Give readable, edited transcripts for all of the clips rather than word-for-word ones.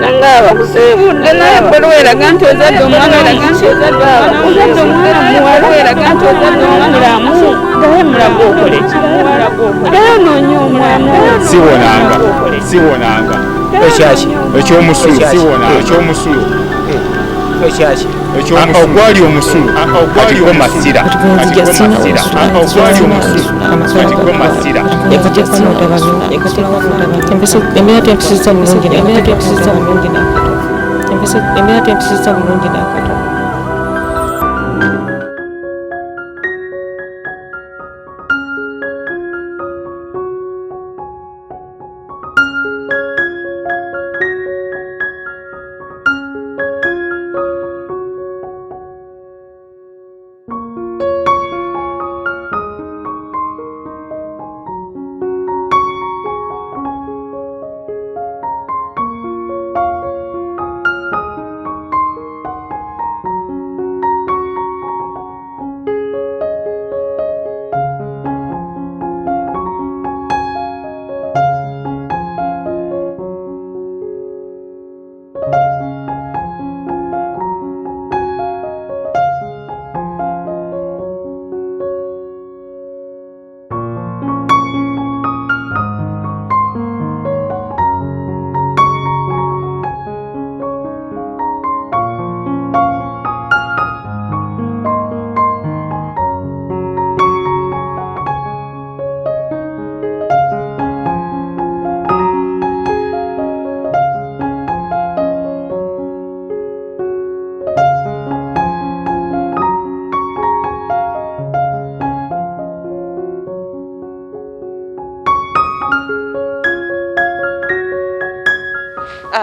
Nangaba kusibudde naye bwera ganto ozadde omwana ozadde omwana muwala ganto ozadde omwana amu gaye mulago okole gaye noonya omwana siwonanga ekyomusulu ogwali omusulu katiko masira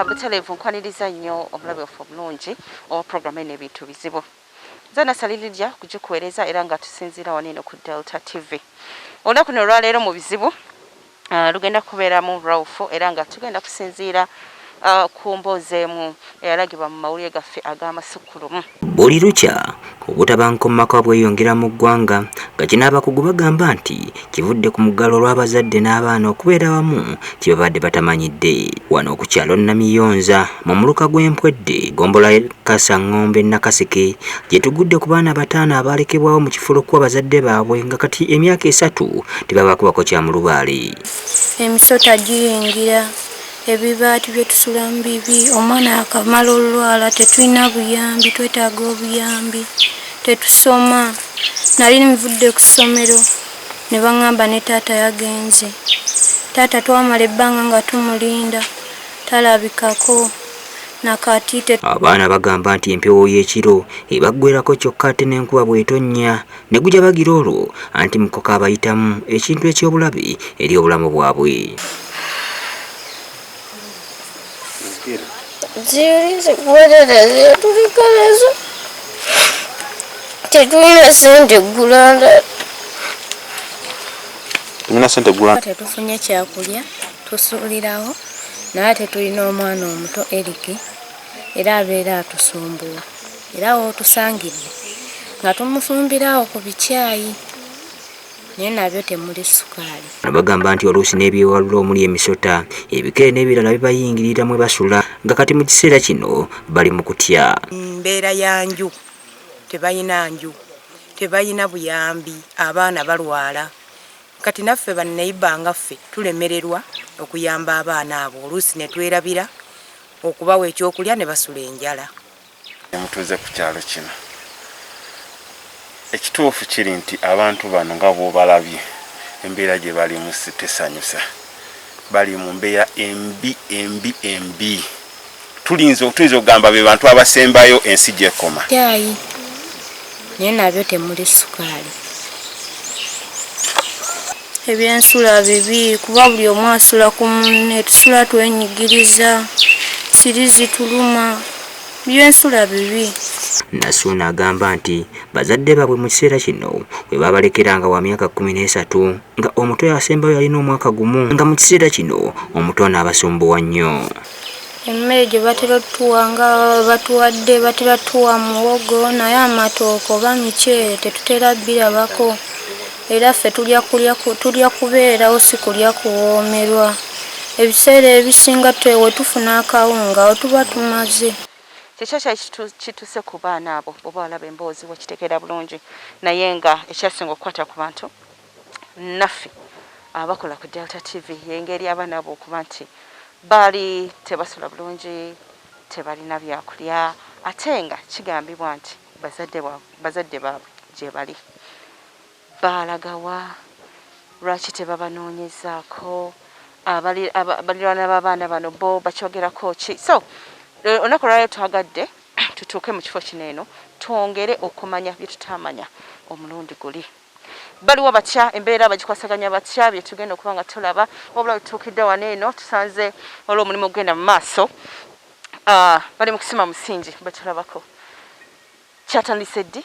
Butalevu nkwaniriza nnyo omulabe waffe omulungi owa programu eno ebintu bizibu zana salilirya kugikuweereza era nga tusinziira wano eno ku Delta TV. Olunaku luno olwaleero mu bizibu lugenda kubeeramu Ralph era nga tugenda kusinziira ku mboozi emu eyalagibwa mu mawulire gaffe ag'amasukulumu. Buli lukya obutabankomako bweyongera mu ggwanga nga kino abakugu bagamba nti kivudde ku muggalo olw'abazadde n'abaana okubeera wamu kye babadde batamanyidde. Wano ku kyalo Namiyonza mu muluka gw'Empwedde gombola Kasaŋŋombe Nakaseke gye tugudde ku baana bataano abaalekebwawo mu kifulo ku abazadde baabwe nga kati emyaka 3 tebabakubako kya mulubaale. Emisota giyingira ebibaati bye tusulamu bibi omwana akamala olwala tetulina buyambi twetaaga obuyambi tetusoma. Nali nvudde ku ssomero ne baŋŋamba ne taata yagenze. Taata twamala ebbanga nga tumulinda talabikako nakati. Abaana bagamba nti empewo y'ekiro ebaggwerako kyokka ate n'enkuba bw'etonnya ne gujja bagira olwo anti mukoka abayitamu ekintu eky'obulabe eri obulamu bwabwe. Tetulina sente gulanda. Tetufunye kyakulya tusuulirawo naye tetulina omwana omuto Eriki era abeera atusumbuwa era wootusangidde nga tumufumbirawo ku bikyayi naye nabyo temuli sukaali. Bagamba nti oluusi n'ebyewalula omuli emisota ebikere n'ebirala bibayingirira mwe basula nga kati mu kiseera kino bali mu kutya. Mbeera ya nju tebayina nju tebayina buyambi abaana balwala kati naffe bannayibba ngaffe tulemererwa okuyamba abaana abo oluusi ne twerabira okubawa ekyokulya ne basula enjala. Mutuuze ku kyalo kino ekituufu kiri nti abantu bano nga bw'obalabye embeera gye balimu tesanyusa, bali mu mbeera embi. Tuyinza okugamba be bantu abasembayo ensi gy'ekoma. Kyayi naye nabyo temuli sukaali. Ebyensula bibi kuba buli omu asula ku munne, tusula twenyigiriza, siri zituluma, byensula bibi. Nasuuna agamba nti bazadde baabwe mu kiseera kino bwe babalekeranga wa myaka 13 nga omuto yasembayo yalina omwaka gumu nga mu kiseera kino omuto n'abasumbuwa nnyo. Emmere gye batera tuwa nga batuwadde batera tuwa muwogo naye amatooke oba miceere tetutera birabako era ffe tulya kubeerawo si kulya kuwoomerwa ebiseera ebisinga we tufuna akawunga we tuba tumaze. Kyekyo kituse ku baana abo oba walaba emboozi wekitegera bulungi naye nga ekyasinga okukwata ku bantu naffe abakola ku Delta TV yengeri abaana abo okuba nti baali tebasula bulungi, tebalina byakulya, ate nga kigambibwa nti bazadde baabwe gye bali balagawa, lwaki tebabanoonyezaako, balirwana b'abaana bano bo bakyogerako ki? So olunaku lwaleero twagadde tutuuke mu kifo kino eno twongere okumanya bye tutamanya omulundi guli. Baliwo batya embeera bagikwasaganya batya bye tugenda okuba nga tulaba wabula tutuukidde wano eno tusanze olw'omulimu ogenda mu maaso bali mu kusima musingi betulabako. Kyatandise ddi?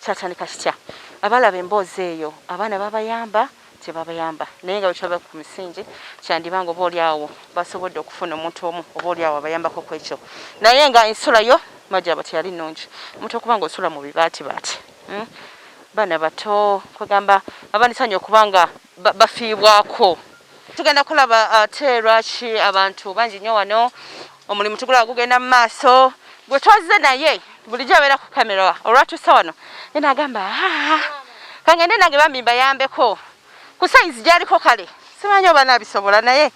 Kyatandika kitya? Abalaba emboozi eyo abaana babayamba tebabayamba naye nga bwetulaba ku misingi kyandibanga oba oliawo basobodde okufuna omuntu omu oba oliawo abayambako ku ekyo naye nga ensula yo majaba teyali nnungi omuntu okuba nga osula mu bibaati baana bato kwegamba abanisanya okuba nga bafiibwako. Tugenda kulaba ate lwaki abantu bangi nnyo wano omulimu tugula gugenda mu maaso gwe twazize naye bulijjo abeera ku kamera olwatuusa wano ye n'agamba kangende nange bambi mbayambeko ku sayizi gy'aliko kale simanyi oba naabisobola naye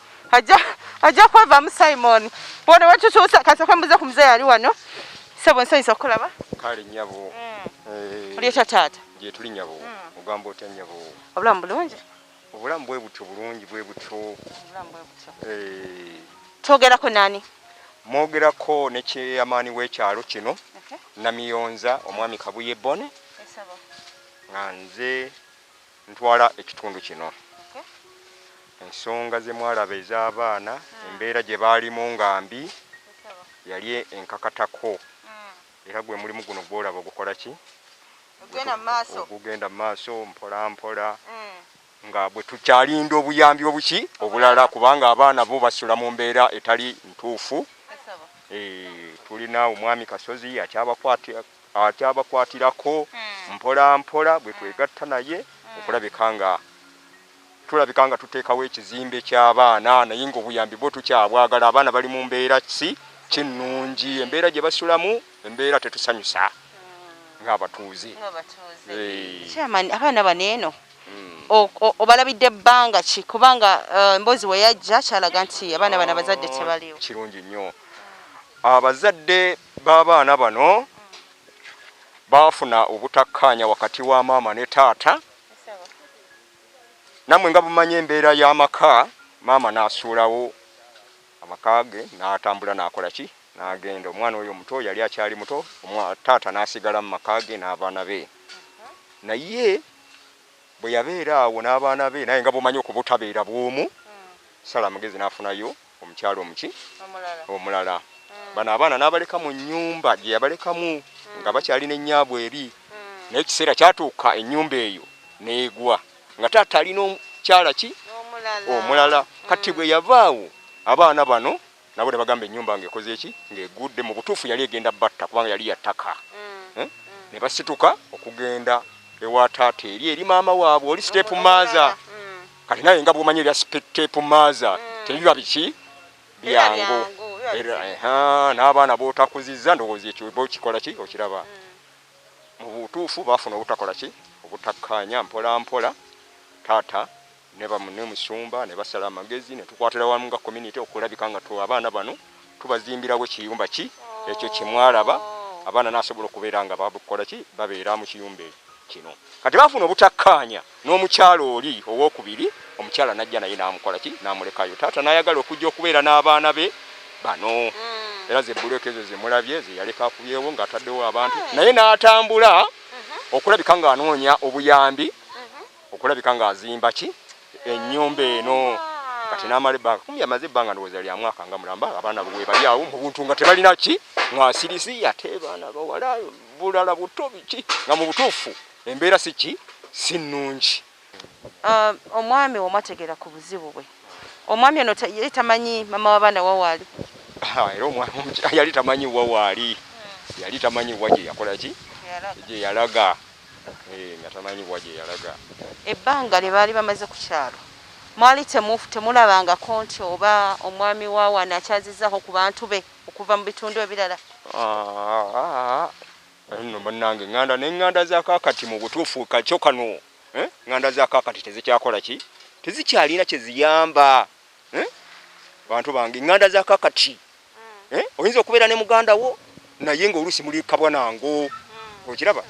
ajja kwevaamu Simon wano wetutuusa kasooka mbuze ku muzeeyi ali wano sebo nsanyusa okulaba kale nnyabo oli etya taata gye tuli nnyabo ogamba otya nnyabo obulamu bulungi obulamu bwe butyo bulungi bwe butyo twogerako nani mwogerako ne kyeyamaani w'ekyalo kino Namiyonza omwami Kabuye Bone nga nze ntwala ekitundu kino ensonga ze mwalaba ez'abaana embeera gye baalimu nga mbi yali enkakatako era gwe mulimu guno gwolaba ogukola ki ogugenda mu maaso mpola mpola nga bwe tukyalinda obuyambi obuki obulala kubanga abaana bo basula mu mbeera etali ntuufu. Tulina omwami Kasozi akyabakwatirako mpola mpola bwe twegatta naye tulabika nga tuteekawo ekizimbe ky'abaana naye ng'obuyambi bwo tukyabwagala. Abaana bali mu mbeera kinnungi, embeera gye basulamu embeera tetusanyusa ng'abatuuze. Abaana bano eno obalabidde ebbanga ki kubanga emboozi we yajja kyalaga nti abaana bano abazadde tebaliwo. Kirungi nnyo. Abazadde b'abaana bano baafuna obutakkaanya wakati wa maama ne taata. Namwe nga bumanyi embeera y'amaka, maama n'asuulawo amaka ge n'atambula n'akola ki n'agenda. Omwana oyo omuto yali akyali muto, taata n'asigala mu maka ge n'abaana be. Naye bwe yabeera awo n'abaana be naye nga bumanyi okubutabeera bw'omu, Sala Magezi n'afunayo omukyalo omulala. Bano abaana n'abaleka mu nnyumba gye yabalekamu nga bakyali n'ennyabwe eri. Naye ekiseera kyatuuka ennyumba eyo n'egwa nga taata alina omukyala ki omulala. Kati bwe yavaawo abaana bano nabo ne bagamba ennyumba ng'ekoze eki ng'egudde. Mu butuufu yali egenda batta kubanga yali yattaka. Ne basituka okugenda ewa taata eri maama waabwe oli Stepu Maaza. Kati naye nga bw'omanyi erya Stepu Maaza tebiba biki byangu. N'abaana b'otakuzizza ndowooza ekyo bokikola ki okiraba. Mu butuufu baafuna obutakola ki obutakkaanya mpola mpola. Taata ne musumba ne basala amagezi ne tukwatira wamu nga community okulabika nga abaana bano tubazimbirawo ekiyumba ki ekyo kimwalaba. Abaana n'asobola okubeera nga babukola ki babeera mu kiyumba kino. Kati baafuna obutakkaanya n'omukyalo oli owookubiri, omukyala najja naye n'amukola ki n'amulekayo. Taata n'ayagala okujja okubeera n'abaana be bano. Era ze buleke ezo ze mulabye ze yaleka akubyewo ng'ataddewo abantu naye n'atambula okulabika ng'anoonya obuyambi, okulabika ng'azimba ki ennyumba eno. Kati n'amala ebbanga kumbi amaze ebbanga ndowooza lya mwaka nga mulamba. Abaana bwe bali awo mu buntu nga tebalina ki mwasirisi ate baana bawala bulala buto biki nga mu butuufu embeera si nnungi. Omwami omwategeera ku buzibu bwe, omwami ono yali tamanyi mama w'abaana wawaali? Era omwami yali tamanyi wawaali, yali tamanyi wa gye yakola ki gye yalaga. Nga tamanyi wa gye yalaga. Ebbanga lye baali bamaze ku kyalo mwali temulabangako nti oba omwami wa wano akyazizzaako ku bantu be okuva mu bitundu ebirala? nno bannange eŋŋanda n'eŋŋanda za kaakati mu butuufu kakyo kano eŋŋanda za kaakati tezikyakola ki tezikyalina kye ziyamba bantu bange eŋŋanda za kaakati oyinza okubeera ne muganda wo naye ng'oluusi muli kabwanango okiraba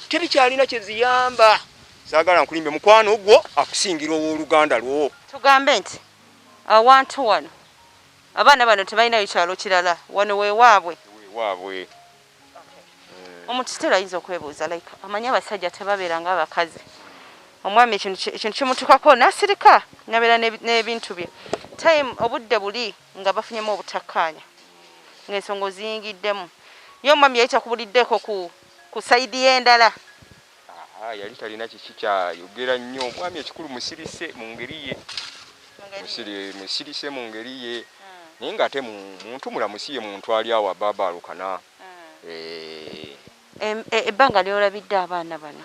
tebikyalina kye ziyamba. Saagala nkulimbe mukwano gwo akusingira ow'oluganda lwo. Tugambe nti awantu wano abaana bano tebalina bikyalo kirala wano weewaabwe. Omuntu kitera ayinza okwebuuza like amanyi abasajja tebabeera ng'abakazi. Omwami ekintu kimutukako n'asirika nabeera n'ebintu bye. Time obudde buli nga bafunyemu obutakkaanya ng'ensonga oziyingiddemu. Ye omwami yali takubuliddeko ku sayidi y'endala. Yali talina kiki kyayogera nnyo. Omwami ekikulu musirise mu ngeri ye. Musirise mu ngeri ye. Naye ng'ate muntu mulamusi ye muntu ali awo ababaalukana. Ebbanga ly'olabidde abaana bano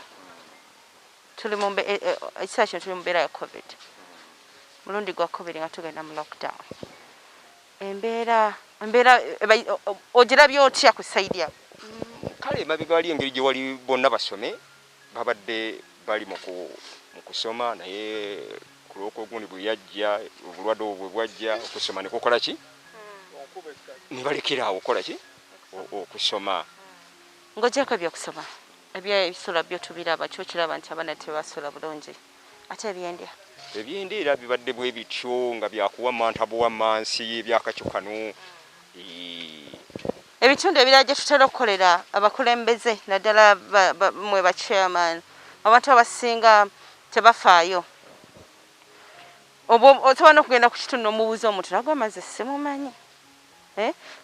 ekiseera kino tuli mu mbeera ya covid, mulundi gwa covid nga tugenda mu lockdown. Embeera ogirabye otya ku sayidi yawe? Kale emabega wali engeri gye wali bonna basome babadde bali mu kusoma, naye ku lw'okugundi bwe yajja obulwadde obwo bwe bwajja okusoma ne kukola ki ne balekera awo okukola ki okusoma. Ng'ogyeko ebyokusoma ebyebisula byo tubiraba kyo kiraba nti abaana tebasula bulungi ate ebyendya era bibadde bwe bityo nga byakuwa mantabuwammansi ebyakakyo kano. Ebitundu ebirala gye tutera okukolera abakulembeze naddala mwe ba chairman abantu abasinga tebafaayo. Osobola n'okugenda ku kitundu omubuuza omuntu nagwamaze simumanyi.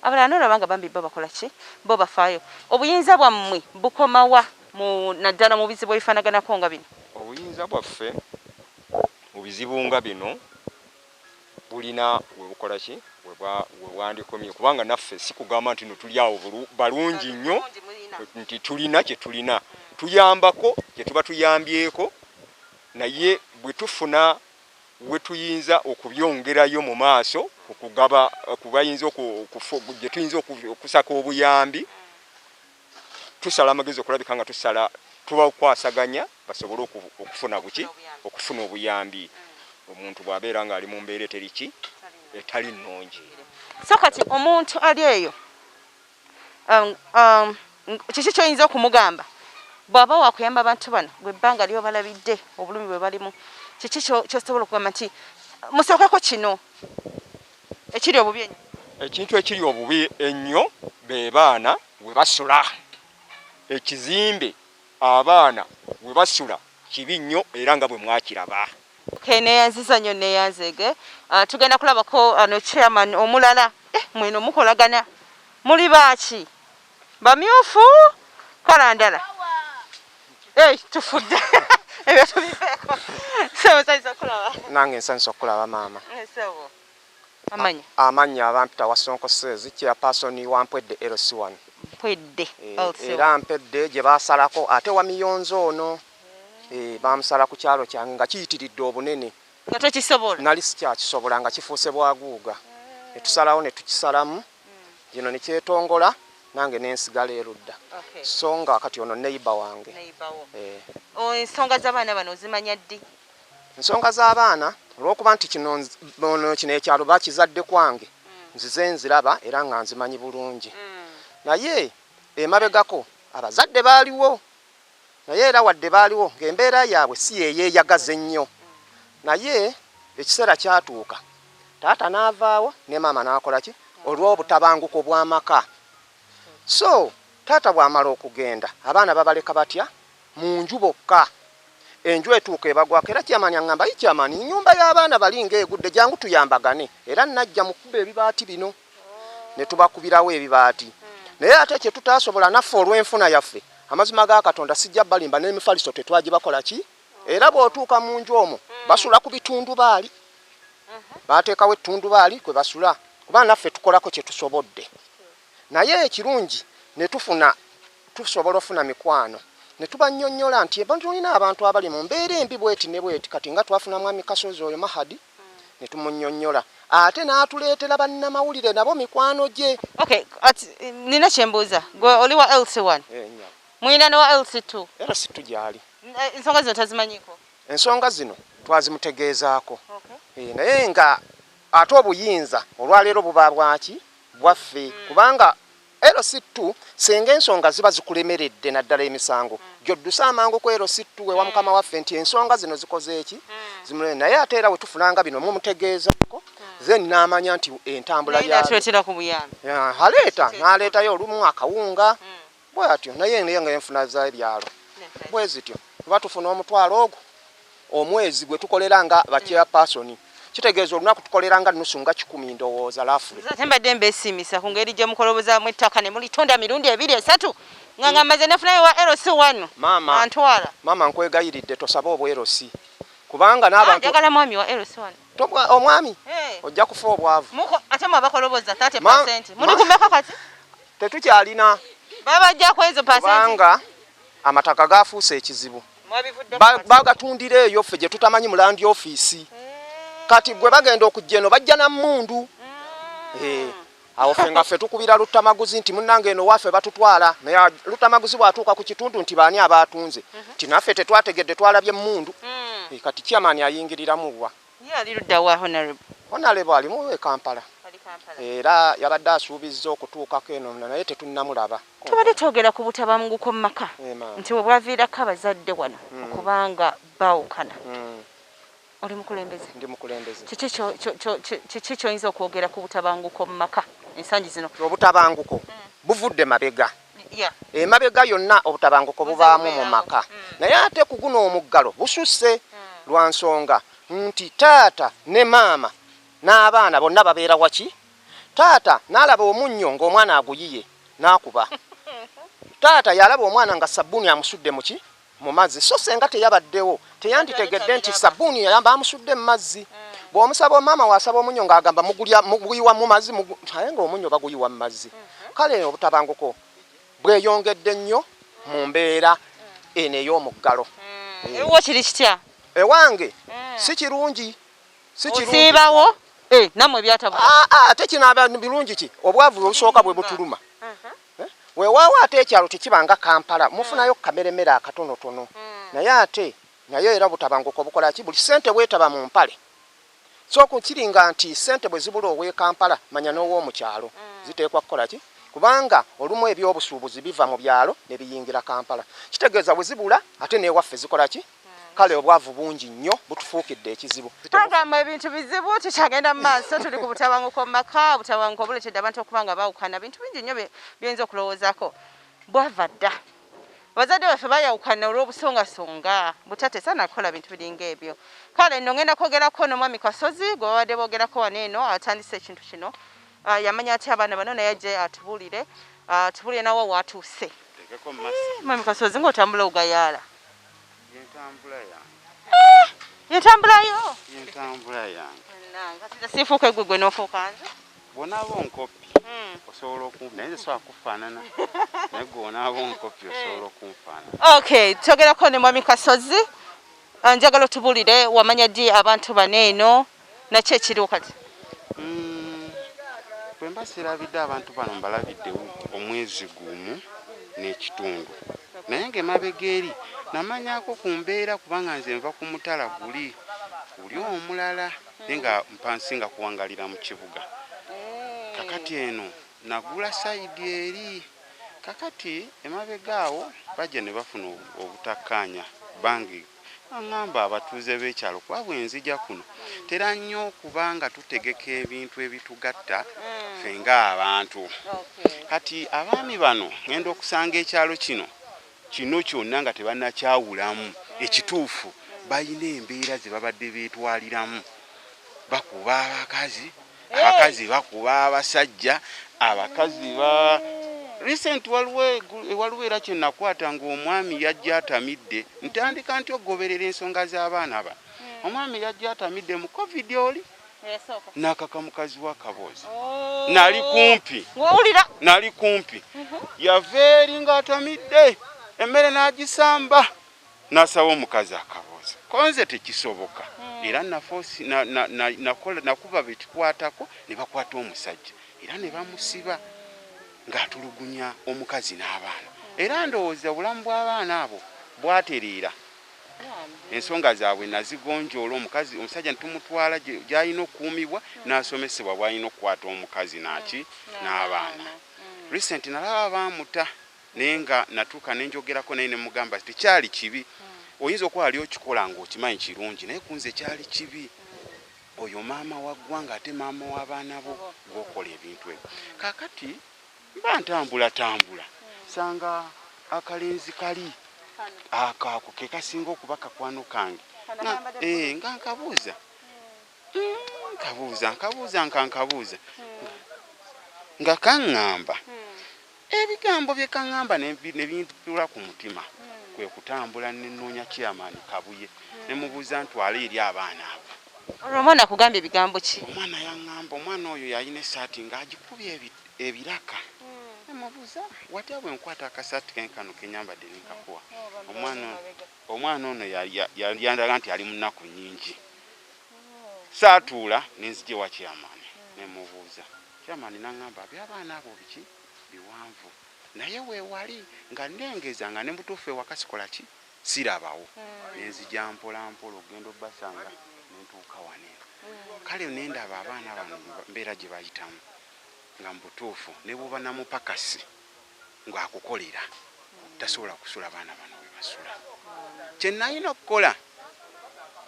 Abalala n'olaba nga bambi bo bakola ki bo bafaayo. Obuyinza bwammwe bukomawa naddala mu bizibu ebifaanaganako nga bino? Obuyinza bwaffe mu bizibu nga bino bulina we bukola ki we bwandikomye, kubanga naffe si kugamba nti no tuli awo balungi nnyo nti tulina kye tulina. Tuyambako kye tuba tuyambyeko, naye bwe tufuna we tuyinza okubyongerayo mu maaso okugaba kubayinza gye tuyinza okusaka obuyambi, tusala amagezi okulabika nga tuba okwasaganya basobole okufuna okufuna obuyambi omuntu bw'abeera ng'ali mu mbeera etali nnungi. So kati omuntu ali eyo kiki ky'oyinza okumugamba bw'aba wakuyamba abantu bano bwe bbanga ly'obalabidde obulumi bwe balimu, kiki ky'osobola okugamba nti musookeko kino ekiri obubi ennyo? Ekintu ekiri obubi ennyo be baana we basula. Ekizimbe abaana we basula kibi nnyo era nga bwe mwakiraba. Neyanziza nnyo neyanzege. Tugenda kulabako ano chairman omulala. Mweno mukolagana muli baaki bamyufu kola ndala tufudde ebyo tubiveeko. Nsanyusa okulaba. Nange nsanyusa okulaba maama. Amanya abampita Wasonkoseezi chairperson wa Mpwedde LC1. Mpwedde era Mpwedde gye baasalako ate wa miyonzo ono bamusala ku kyalo kyange nga kiyitiridde obunene nga tokisobola. Nali sikyakisobola nga kifuuse bwaguuga. Netusalawo ne tukisalamu kino ne kyetongola nange n'ensigala erudda. So nga kati ono neighbor wange. Ensonga z'abaana bano ozimanya ddi? Ensonga z'abaana olw'okuba nti kino ekyalo bakizadde kwange nzize nziraba era nga nzimanyi bulungi. Naye emabegako abazadde baaliwo, naye era wadde baaliwo ng'embeera yaabwe si yeeyagaza ennyo. Naye ekiseera kyatuuka taata n'avaawo ne maama n'akola ki olw'obutabanguko bw'amaka. So taata bw'amala okugenda abaana babaleka batya mu nju bokka. Enju etuuka ebagwako era kyamani aŋŋamba yi kyamani ennyumba y'abaana bali ng'egudde jangu tuyambagane era najja mukuba ebibaati bino ne tubakubirawo ebibaati. Naye ate kye tutaasobola naffe olw'enfuna yaffe amazima ga Katonda sijja balimba n'emifaliso tetwagibakola ki era bw'otuuka mu nju omwo basula ku bitundubaali. Baateekawo ettundubaali kwe basula kuba naffe tukolako kye tusobodde. Naye ekirungi ne tusobola ofuna mikwano ne tubannyonnyola nti tulina abantu abali mu mbeera embi bweti ne bweti kati nga twafuna mwami Kasozi oyo Mahadi ne tumunnyonnyola ate n'atuleetera bannamawulire nabo mikwano gye. Okay, nina kyembuuza gwe oli wa LC1 mwina ne wa LC2 LC2 gyali ensonga zino tazimanyiko? Ensonga zino twazimutegeezaako naye nga ate obuyinza olwaleero buba bwaki bwaffe kubanga LC2 senga ensonga ziba zikulemeredde naddala emisango gyoddusa amangu ku LC2 ewa mukama waffe nti ensonga zino zikoze eki zimulene naye ate era bwe tufunanga bino mumutegeezaako then n'amanya nti entambula n'aleetayo olumu akawunga bwe atyo naye nga enfuna z'ebyalo bwe zityo tuba tufuna omutwalo ogwo omwezi gwe tukolera nga bachairperson kitegeeza olunaku tukolera nga nusu nga 10 ndowooza lafule mbadde mbeesimisa ku ngeri gye mukolobozaamu ettaka ne mulitunda mirundi 2 3 nga maze nefunayo wa LC1 antwala maama nkwegayiridde tosaba obwerosi kubanga n'abantu njagala mwami wa LC1 omwami ojja kufa obwavu ate mwabakoloboza 30% muli kumeka kati tetukyalina babajjako ezo % kubanga amataka gafuuse ekizibu bagatundira eyo ffe gye tutamanyi mu land office kati gwe bagenda okujja eno bajja na mmundu awo ffe nga ffe tukubira Lutamaguzi nti munnange eno waffe batutwala naye Lutamaguzi bw'atuuka ku kitundu nti baani abaatunze nti naffe tetwategedde twalabye mmundu kati chairman ayingiriramu wa yali ludda wa honorable ali mu Kampala era yabadde asuubizza okutuukako eno naye tetunnamulaba. Tubadde twogera ku butabanguko mu maka nti bwe bwaviirako abazadde wano okubanga baawukana. Oli mukulembeze? Ndi mukulembeze. Kiki ky'oyinza okwogera ku butabanguko mu maka ensangi zino? Obutabanguko buvudde mabega. Emabega yonna obutabanguko bubaamu mu maka. Naye ate ku guno omuggalo bususse lwa nsonga nti taata ne maama n'abaana bonna babeera waki? Taata n'alaba omunnyo ng'omwana aguyiye n'akuba. Taata yalaba omwana nga sabbuuni amusudde muki? Mu mazzi so senga teyabaddewo teyanditegedde nti sabbuuni yayamba amusudde mu mazzi. Bw'omusaba maama wasaba omunnyo ng'agamba muguyiwa mu mazzi naye ng'omunnyo baguyiwa mu mazzi. Kale obutabanguko bweyongedde nnyo mu mbeera eno ey'omuggalo. Ewo kiri kitya? Ewange si kirungi. Osiibawo? Namwe byatabu. Ate kinaaba birungi ki? Obwavu obusooka bwe butuluma. Weewaawo ate ekyalo tekibanga Kampala mufunayo kameremere akatonotono. Naye era butabanguko bukola ki? Buli ssente bwetaba mu mpale. So kukiringa nti ssente bwe zibula ow'e Kampala manya n'ow'omu kyalo ziteekwa kukola ki? Kubanga olumu ebyobusuubuzi biva mu byalo ne biyingira Kampala. Kitegeeza bwe zibula ate n'ewaffe zikola ki? Kale obwavu bungi nnyo butufuukidde ekizibu. Programu ebintu bizibu kikyagenda mu maaso tuli ku butabanguko mu maka butabanguko buletedde abantu okuba nga baawukana bintu bingi nnyo by'oyinza okulowoozaako. Bwava dda abazadde baffe baayawukana olw'obusongasonga butate sanakukola bintu biringa ebyo. Kale nno ngenda kwogerako n'omwami Kasozi gwe babadde boogerako wano eno atandise ekintu kino yamanya ati abaana bano naye ajje atubulire nawe waatuuse. Mwami Kasozi ng'otambula ogayaala. Yentambula yange. Sifuuka gwe n'ofuuka nze. Bw'onaaba onkopi osobola okumpa naye nze kufaanana naye gwe onaaba onkopi osobola okunfaanana. Okay, twogerako ne mwami Kasozi njagala otubulire wamanya ddi abantu bano eno nakyo ekiriwo kati? Bwe mba sirabidde abantu bano mbalabiddewo omwezi gumu n'ekitundu naye ng'emabega eri namanyako ku mbeera kubanga nze nva ku mutala guli omulala naye nga mpansinga kuwangalira mu kibuga. Kakati eno nagula sayidi eri kakati emabega awo bajja ne bafuna obutakkaanya bangi aŋŋamba abatuuze b'ekyalo kuba bwe nzija kuno tera nnyo kubanga tutegeka ebintu ebitugatta ffe ng'abantu. Kati abaami bano ngenda okusanga ekyalo kino kyonna nga tebannakyawulamu ekituufu balina embeera ze babadde beetwaliramu. Bakuba abakazi bakuba abasajja abakazi recent waliwo era kye nakwata ng'omwami yajja atamidde ntandika nti ogoberera ensonga z'abaana ba omwami yajja atamidde mu covid oli n'akaka mukazi wa Kaboozi nali kumpi yava eri ng'atamidde emmere n'agisamba n'asaba omukazi akabuuza konze tekisoboka era nafosi nakuba bekikwatako ne bakwata omusajja era ne bamusiba ng'atulugunya omukazi n'abaana era ndowooza obulamu bw'abaana abo bwatereera ensonga zaabwe nazigonjoola omukazi omusajja netumutwala gy'alina okukuumibwa n'asomesebwa bw'alina okukwata omukazi naki n'abaana recent nalaba baamuta naye nga natuuka nenjogerako naye ne mugamba tekyali kibi oyinza okuba ali okikola ng'okimanyi kirungi naye kunze kyali kibi oyo maama wa ggwanga ate maama w'abaana bo gw'okola ebintu ebyo kaakati mba ntambula sanga akalenzi kali ako ke kasinga okuba kakwano kange nga nkabuuza nga kaŋŋamba ebigambo bye kaŋŋamba ne bintula ku mutima kwe kutambula nenoonya kyamaani kabuye ne mubuuza ntwala eri abaana abo omwana kugamba ebigambo ki omwana yaŋŋamba omwana oyo yalina esaati ng'agikubye ebiraka nemubuuza watya bwe nkwata akasaati kenkano kenyambadde nenkakuwa omwana ono yandaga nti ali munaku nnyingi saatuula nenzije wa kyamaani nemubuuza kyamaani naŋŋamba by'abaana abo biki biwanvu naye weewali nga nengeza nga ne mutuufu ewaka sikola ki sirabawo nenzija mpola ogenda obbasanga nentuuka waneeno kale nendaba abaana bano mbeera gye bayitamu nga mbutuufu ne bw'oba namupakasi ng'akukolera tasobola kusula abaana bano bwe basula kye nalina okukola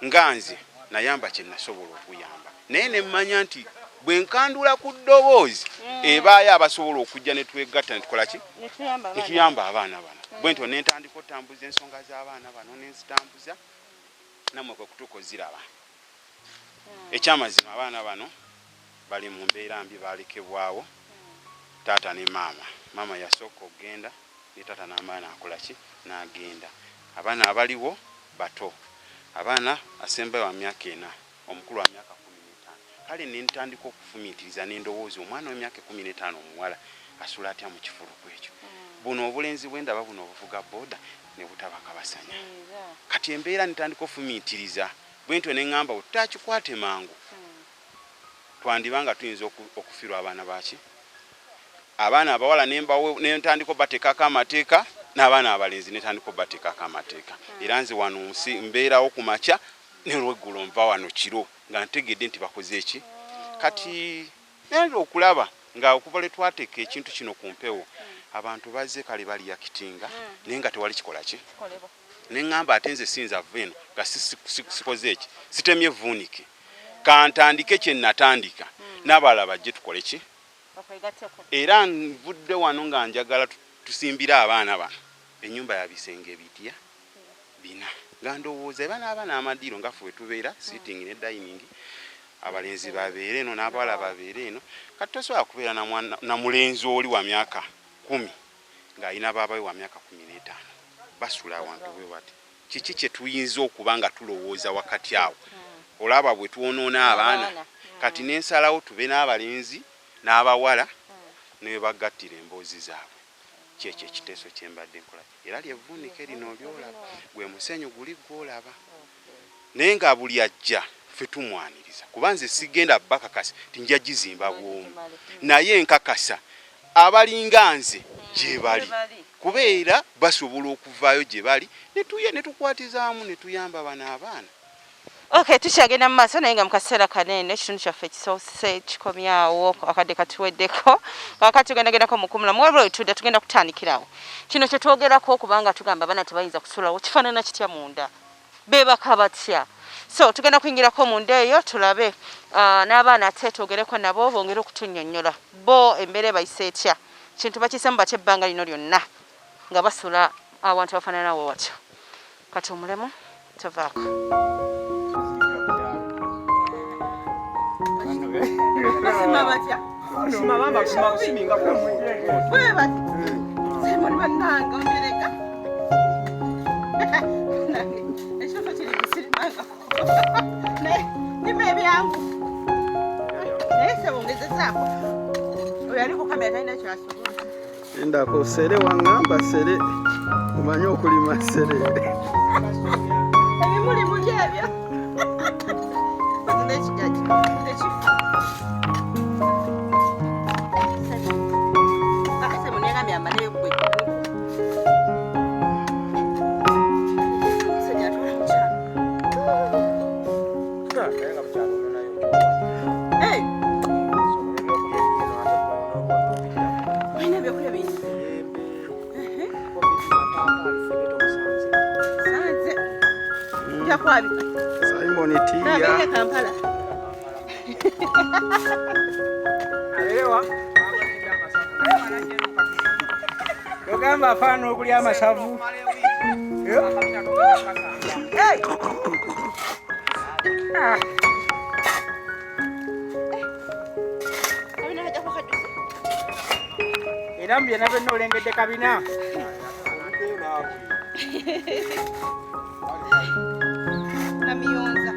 nga nze nayamba kye nasobola okuyamba naye ne mmanya nti bwe nkandula ku ddoboozi ebaayo abasobola okujja ne twegatta ne tukola ki ne tuyamba abaana bano bwe ntyo ne ntandika otambuza ensonga z'abaana bano ne nzitambuza nammwe kwe kutuuka oziraba ekyamazima abaana bano bali mu mbeera mbi balekebwawo taata ne maama yasooka okgenda ne taata n'amaana akola ki n'agenda abaana abaliwo bato abaana asembayo wa myaka 4 omukulu wa myaka 15 kale ne ntandika okufumiitiriza n'endowooza omwana w'emyaka 15 omuwala asula atya mu kifuluku ekyo buno obulenzi bwendaba buno obuvuga booda ne butabakabasanya kati embeera ntandika okufumiitiriza bwentyo ne ŋŋamba utakikwate mangu twandibanga tuyinza okufirwa abaana baki abaana abawala nentandika bateekako amateeka n'abaana abalenzi netandika bateekako amateeka era nze wano mbeerawo ku makya ne lweggulo nva wano kiro nga ntegedde nti bakoze eki kati nenda okulaba nga okuva lwe twateeka ekintu kino ku mpewo abantu bazze kale bali yakitinga naye nga tewali kikola ki ne ŋŋamba ate nze sinza veno nga sikoze eki sitemye vuunike kantandike kye natandika n'abalala bajje tukole ki era nvudde wano nga njagala tusimbire abaana bano ennyumba ya bisenge bitya 4 nga ndowooza eba n'abaana amadiiro nga ffe tubeera sitting ne dining abalenzi babeere eno n'abawala babeere eno kati tosobola kubeera na mulenzi oli wa myaka 10 ng'alina baabawe wa myaka 15 basula awantu bwe bati kiki kye tuyinza okuba nga tulowooza wakati awo olaba bwe twonoona abaana kati n'ensalawo tube n'abalenzi n'abawala ne bagattira emboozi zaabwe kyekyo ekiteeso kye mbadde nkola era lyevuunike lino lyolaba gwe musenyu guli gwolaba naye nga buli ajja ffe tumwaniriza kuba nze sigenda bakakasa tinja gizimba bwomu naye nkakasa abalinga nze gye bali kubeera basobola okuvaayo gye bali ne tukwatizaamu ne tuyamba bano abaana. Okay, tukyagenda mu maaso naye nga mu kaseera kanene ekitundu kyaffe kisoose kikomyawo akadde katuweddeko kakati tugendagendako mukumula mwebwe tudda tugenda kutandikirawo kino kye twogerako okubanga tugamba abaana tebayinza kusulawo kifaanana kitya munda beebaka batya so tugenda kuyingirako munda eyo tulabe n'abaana ate twogereko nabo bongere okutunnyonnyola bo embeera bayise etya kintu bakiisemu batya ebbanga lino lyonna nga basula awantu bafaananawo watyo kati omulemu tovaako. Ndako sere wangamba sere Umanyi okulima serere. Ebimuli muli ebyo. N'ekijaji. Ekifu. Ase munegambye amale gwe. Senya tula mukyalo. Hey! Wine byokulya bingi. Simon Tia. Kampala. Alewa. Yogamba afano okulya amasavu. Hey! Era mbye benno olengedde kabina. Namiyonza.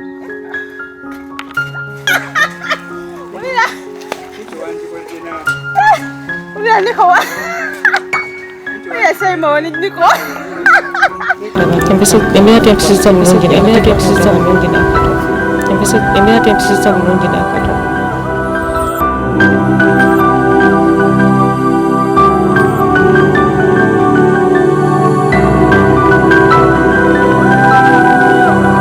Ulira niko wa. Ulira Simon niko. Embeera teyatusizza bulungi n'akato.